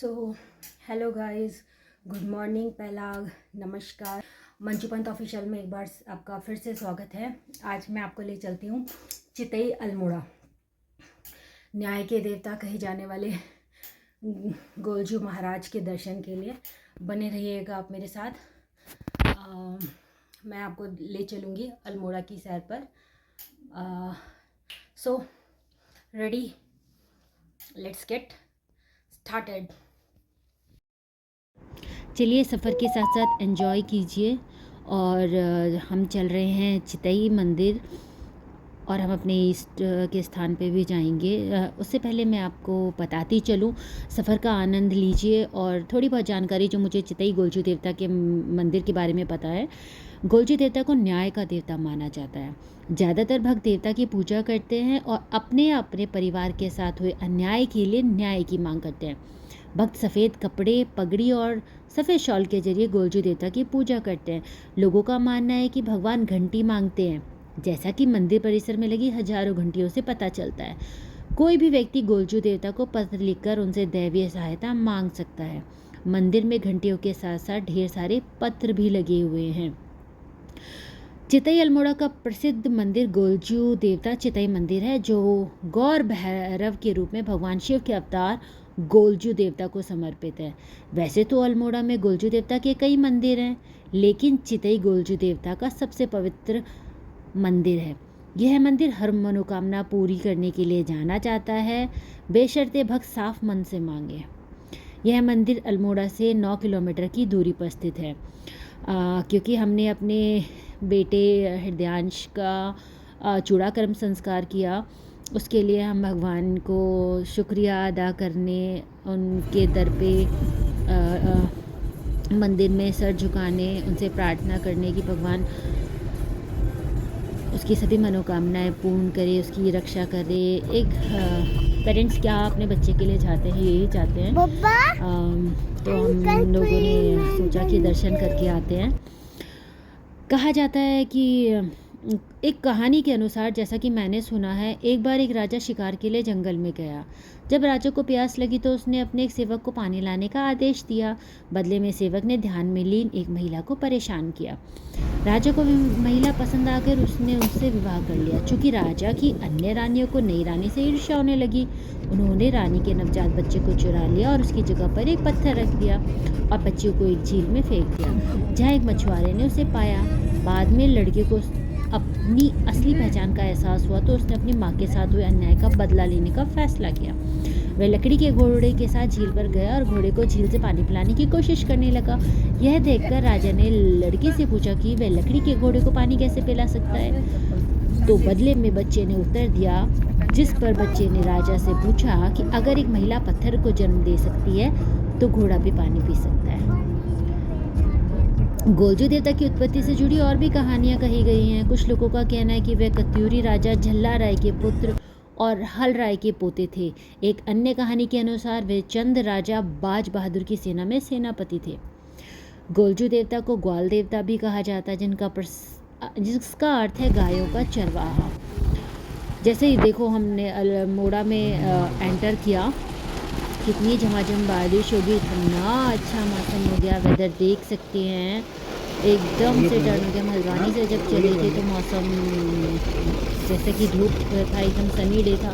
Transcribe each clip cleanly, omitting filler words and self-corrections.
So hello guys, good morning, पहला नमस्कार। Manju Pant official में एक बार आपका फिर से स्वागत है। आज मैं आपको ले चलती हूँ चितई अल्मोड़ा। न्याय के देवता कहे जाने वाले गोलजू महाराज के दर्शन के लिए बने रहिएगा आप मेरे साथ। मैं आपको ले चलूँगी अल्मोड़ा की सैर पर। So ready, let's get started. चलिए सफ़र के साथ साथ एंजॉय कीजिए। और हम चल रहे हैं चितई मंदिर और हम अपने इष्ट के स्थान पे भी जाएंगे। उससे पहले मैं आपको बताती चलूँ, सफ़र का आनंद लीजिए और थोड़ी बहुत जानकारी जो मुझे चितई गोलजू देवता के मंदिर के बारे में पता है। गोलजू देवता को न्याय का देवता माना जाता है। ज़्यादातर भक्त देवता की पूजा करते हैं और अपने अपने परिवार के साथ हुए अन्याय के लिए न्याय की मांग करते हैं। भक्त सफ़ेद कपड़े, पगड़ी और सफ़ेद शॉल के जरिए गोलजू देवता की पूजा करते हैं। लोगों का मानना है कि भगवान घंटी मांगते हैं, जैसा कि मंदिर परिसर में लगी हजारों घंटियों से पता चलता है। कोई भी व्यक्ति गोलजू देवता को पत्र लिखकर उनसे दैवीय सहायता मांग सकता है। मंदिर में घंटियों के साथ साथ ढेर सारे पत्र भी लगे हुए हैं। चितई अल्मोड़ा का प्रसिद्ध मंदिर गोलजू देवता चितई मंदिर है, जो गौर भैरव के रूप में भगवान शिव के अवतार गोलजू देवता को समर्पित है। वैसे तो अल्मोड़ा में गोलजू देवता के कई मंदिर हैं, लेकिन चितई गोलजू देवता का सबसे पवित्र मंदिर है। यह मंदिर हर मनोकामना पूरी करने के लिए जाना जाता है, बेशर्ते भक्त साफ मन से मांगे। यह मंदिर अल्मोड़ा से 9 किलोमीटर की दूरी पर स्थित है। क्योंकि हमने अपने बेटे हृदयांश का चूड़ाकर्म संस्कार किया, उसके लिए हम भगवान को शुक्रिया अदा करने, उनके दर पे मंदिर में सर झुकाने, उनसे प्रार्थना करने की भगवान उसकी सभी मनोकामनाएं पूर्ण करे, उसकी रक्षा करे। एक पेरेंट्स क्या अपने बच्चे के लिए चाहते हैं, यही चाहते हैं। तो हम लोगों ने सोचा कि दर्शन करके आते हैं। कहा जाता है कि एक कहानी के अनुसार, जैसा कि मैंने सुना है, एक बार एक राजा शिकार के लिए जंगल में गया। जब राजा को प्यास लगी तो उसने अपने एक सेवक को पानी लाने का आदेश दिया। बदले में सेवक ने ध्यान में लीन एक महिला को परेशान किया। राजा को महिला पसंद आकर उसने उनसे विवाह कर लिया। चूँकि राजा की अन्य रानियों को नई रानी से ईर्ष्या होने लगी, उन्होंने रानी के नवजात बच्चे को चुरा लिया और उसकी जगह पर एक पत्थर रख दिया और बच्चे को एक झील में फेंक दिया, जहाँ एक मछुआरे ने उसे पाया। बाद में लड़के को अपनी असली पहचान का एहसास हुआ तो उसने अपनी माँ के साथ हुए अन्याय का बदला लेने का फैसला किया। वह लकड़ी के घोड़े के साथ झील पर गया और घोड़े को झील से पानी पिलाने की कोशिश करने लगा। यह देखकर राजा ने लड़के से पूछा कि वह लकड़ी के घोड़े को पानी कैसे पिला सकता है। तो बदले में बच्चे ने उत्तर दिया, जिस पर बच्चे ने राजा से पूछा कि अगर एक महिला पत्थर को जन्म दे सकती है तो घोड़ा भी पानी पी सकता है। गोलजू देवता की उत्पत्ति से जुड़ी और भी कहानियां कही गई हैं। कुछ लोगों का कहना है कि वे कत्यूरी राजा झल्ला राय के पुत्र और हल राय के पोते थे। एक अन्य कहानी के अनुसार वे चंद राजा बाज बहादुर की सेना में सेनापति थे। गोलजू देवता को ग्वाल देवता भी कहा जाता है, जिसका अर्थ है गायों का चरवाहा। जैसे ही देखो हमने अल्मोड़ा में एंटर किया, कितनी झमाझम बारिश होगी, इतना अच्छा मौसम हो गया, वेदर देख सकते हैं, एकदम से टर्न हो गया। हल्द्वानी से जब चले थे तो मौसम जैसे कि धूप था, एकदम सनी डे था,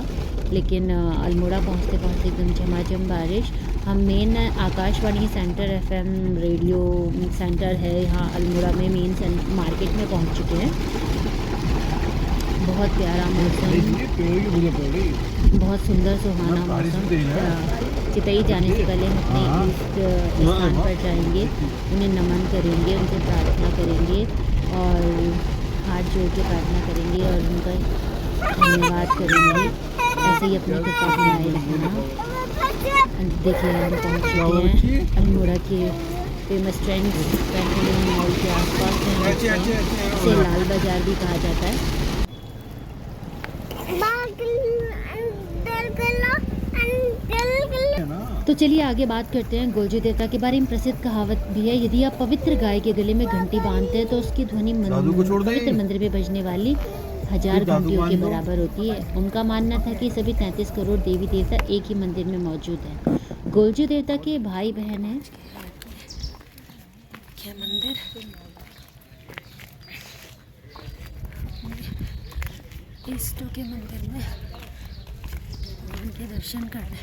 लेकिन अल्मोड़ा पहुंचते पहुंचते एकदम झमाझम बारिश। हम main Akashvani centre FM radio centre है यहाँ अल्मोड़ा में, मेन मार्केट में पहुंच चुके हैं। बहुत प्यारा मौसम, बहुत सुंदर सुहाना मौसम। चितई जाने से पहले हम अपने इष्ट स्थान पर जाएंगे, उन्हें नमन करेंगे, उनसे प्रार्थना करेंगे और हाथ जोड़ के प्रार्थना करेंगे और उनका धन्यवाद करेंगे। ऐसे ही अपने कृपा बनाए रखना। देखिए हम पहुँच चुके हैं अल्मोड़ा के फेमस ट्रेंड्स मॉल के आसपास में, इसे लाल बाजार भी कहा जाता है। तो चलिए आगे बात करते हैं गोलजू देवता के बारे में। प्रसिद्ध कहावत भी है, यदि आप पवित्र गाय के गले में घंटी बांधते हैं तो उसकी ध्वनि पवित्र मंदिर में बजने वाली 1000 घंटियों के बराबर होती है। उनका मानना था कि सभी 33 करोड़ देवी देवता एक ही मंदिर में मौजूद हैं। गोलजू देवता के भाई बहन हैं। क्या मंदिर ईष्टों के मंदिर में उनके दर्शन करने।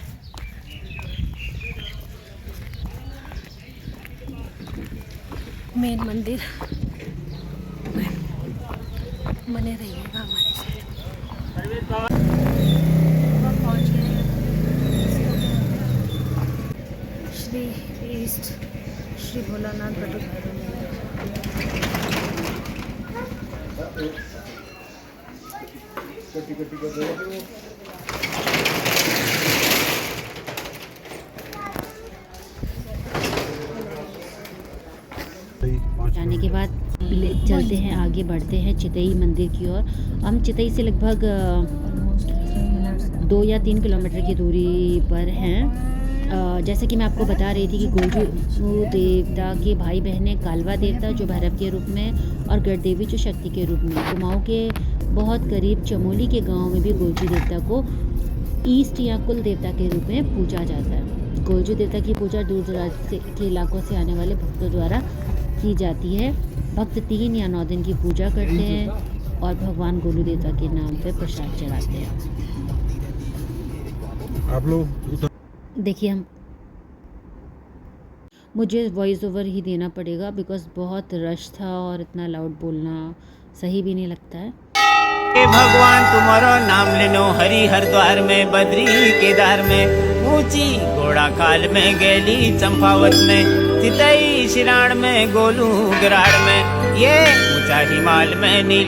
मेन मंदिर बने रहिएगा हमारे साथ। पहुंच गए श्री ईस्ट श्री भोलानाथ बटू भैरव जाने के बाद चलते हैं, आगे बढ़ते हैं चितई मंदिर की ओर। हम चितई से लगभग 2 या 3 किलोमीटर की दूरी पर हैं। जैसे कि मैं आपको बता रही थी कि गोलजू देवता के भाई बहन कालवा देवता जो भैरव के रूप में और गढ़ देवी जो शक्ति के रूप में। कुमाऊं के बहुत करीब चमोली के गांव में भी गोलजू देवता को ईस्ट या कुल देवता के रूप में पूजा जाता है। गोलजू देवता की पूजा दूर दराज के इलाकों से आने वाले भक्तों द्वारा की जाती है। भक्त 3 या 9 दिन की पूजा करते हैं और भगवान गोलू देवता के नाम पे प्रसाद चढ़ाते हैं। आप लोग देखिए, मुझे वॉइस ओवर ही देना पड़ेगा बिकॉज़ बहुत रश था और इतना लाउड बोलना सही भी नहीं लगता है। भगवान तुम्हारो नाम लेनो हरि हरिद्वार में बद्री केदार में ऊंची घोड़ा काल में गैली चंपावत में चितई शिराण में गोलू गिराड़ में ये ऊंचा हिमाल में नील